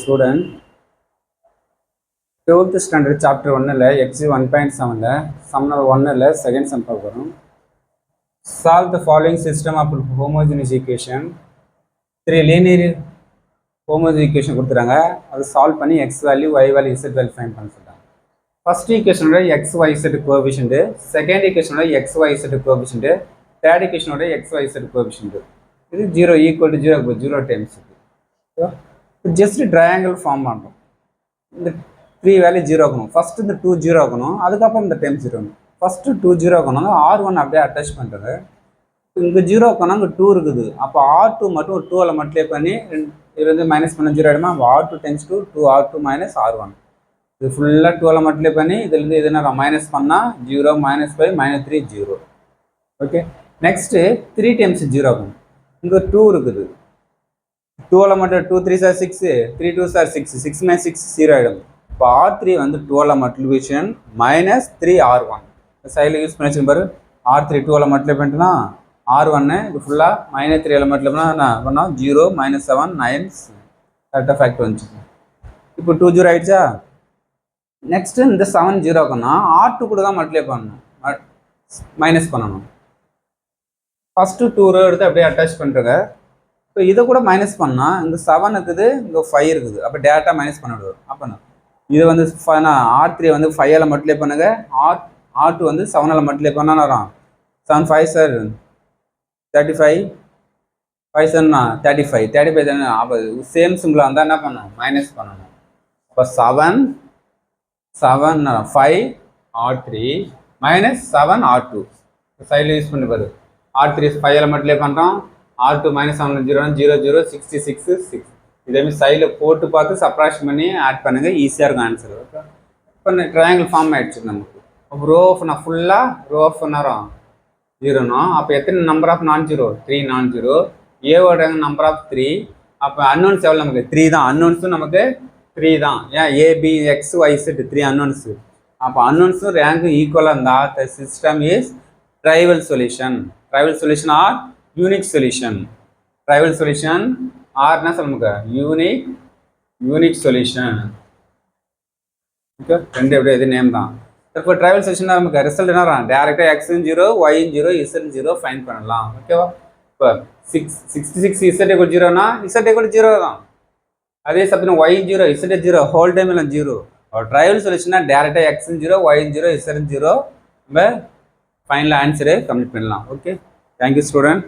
student, 12th standard chapter 1 exercise 1.7 sum number 1 second sum பார்க்கறோம். Solve the following system of homogeneous equation. Three linear homogeneous equation கொடுத்துறாங்க. அது solve பண்ணி x value, y value, z value find பண்ண சொல்றாங்க. First equation ஓட x y z coefficient, second equation ஓட x y z coefficient, third equation ஓட x y z coefficient. இது 0 equal to 0 0 times. Just triangle form பண்ணுறோம். இந்த 3 value 0 ஆகணும். First இந்த 2 0 ஆகணும், அதுக்கப்புறம் இந்த டைம் 0 ஆகணும். ஃபர்ஸ்ட் 2 0 ஆகணும், R1 அப்படியே அட்டாச் பண்ணுறது. இங்கே 0 ஆகணும், இங்கே 2 இருக்குது. அப்போ R2 மட்டும் 2 மல்டிப்ளை பண்ணி இது வந்து மைனஸ் பண்ண 0 ஆகிடுமா. R2 tends to 2 R2 minus R1. இது ஃபுல்லாக 2 மல்டிப்ளை பண்ணி இதுலேருந்து எதுனா மைனஸ் பண்ணால் 0 மைனஸ் 5 -3 0. ஓகே, நெக்ஸ்ட்டு 3 டைம்ஸ் 0 ஆகும். இங்கே 2 இருக்குது. 2 மட்டும் 2 3 சார் 6, 3 2 சார் 6, 6 - 6 0 ஆகிடும். இப்போ R3 வந்து 12 மல்டிப்ளிகேஷன் மைனஸ் 3 R1 சைடில் யூஸ் பண்ணி பாரு. R3 12 மல்டிப்ளை பண்ணிட்டுனா R1 இது ஃபுல்லாக -3 மல்டிப்ளை பண்ணால் 0 -7 9 கரெக்டாக ஃபேக்ட் வந்துச்சு. இப்போ 2 0 ஆகிடுச்சா. நெக்ஸ்ட்டு இந்த 7 0 ஆகும்னா R2 கூட தான் மல்டிப்ளை பண்ணணும், மைனஸ் பண்ணணும். ஃபஸ்ட்டு 2 ரோ எடுத்து அப்படியே அட்டாச் பண்ணுறங்க. இப்போ இதை கூட மைனஸ் பண்ணால் இங்கே 7 இருக்குது, இங்கே 5 இருக்குது. அப்போ டேரெக்டாக மைனஸ் பண்ணிவிடுவோம். அப்போ இது வந்து R3 வந்து 5 மல்டிப்ளை பண்ணுங்க, R2 வந்து 7 மல்டிப்ளை பண்ணால் வரும். 7 5 சார் 35, 5 7 35 35 தானே. அப்போ சேம் சிம்பிளாக இருந்தால் என்ன பண்ணணும், மைனஸ் பண்ணணும். இப்போ 7 5 R3 மைனஸ் 7 R2 சைடில் யூஸ் பண்ணி பாரு. R3 5 மல்டிப்ளை பண்ணுறோம், R2 minus 7 0 0 0 66 6. இதேமாதிரி சைடில் போட்டு பார்த்து சப்ராக்ஷன் பண்ணி ஆட் பண்ணுங்கள், ஈஸியாக இருக்கும் ஆன்சர். ஓகே, இப்போ ட்ரையாங்கிள் ஃபார்ம் ஆகிடுச்சு நமக்கு. அப்போ ரோ ஆஃப் நான் ஃபுல்லாக ரோ ஆஃப் நேரம் 0னா அப்போ எத்தனை நம்பர் ஆஃப் நான் ஜீரோ 3 நான் ஜீரோ. ஏவோட நம்பர் ஆஃப் 3. அப்போ அன்னோன்ஸ் எவ்வளோ நமக்கு 3 தான். அன்னோன்ஸும் நமக்கு 3 தான். ஏன் AB X Y set 3 unknowns. அப்போ அன்னோன்ஸும் ரேங்க்கும் ஈக்குவலாக இருந்தால் the system is trivial solution. Trivial solution or unique solution. Trivial solution ஆர்னா சொல்லுங்க யூனிக் சொல்யூஷன். ஓகே, ரெண்டு எப்படி இது நேம் தான். இப்போ ட்ரைவல் சொல்யூஷன் நமக்கு ரிசல்ட் என்ன வரும், டேரெக்டாக எக்ஸும் 0 ஒய்யும் 0 இசட் 0 ஃபைன் பண்ணலாம். ஓகேவா. இப்போ 66 இசட் = 0னா இசட் = 0 தான். அதே சப்ஜெக்ட் ஒய்யும் 0 இசட் 0 ஹோல் டைம் இல்லை 0. ட்ரைவல் சொல்யூஷனா டேரெக்டாக எக்ஸும் 0 ஒய்யும் 0 இசட் 0 நம்ம ஃபைனல் ஆன்சரே கம்ப்ளீட் பண்ணலாம். Okay, thank you student.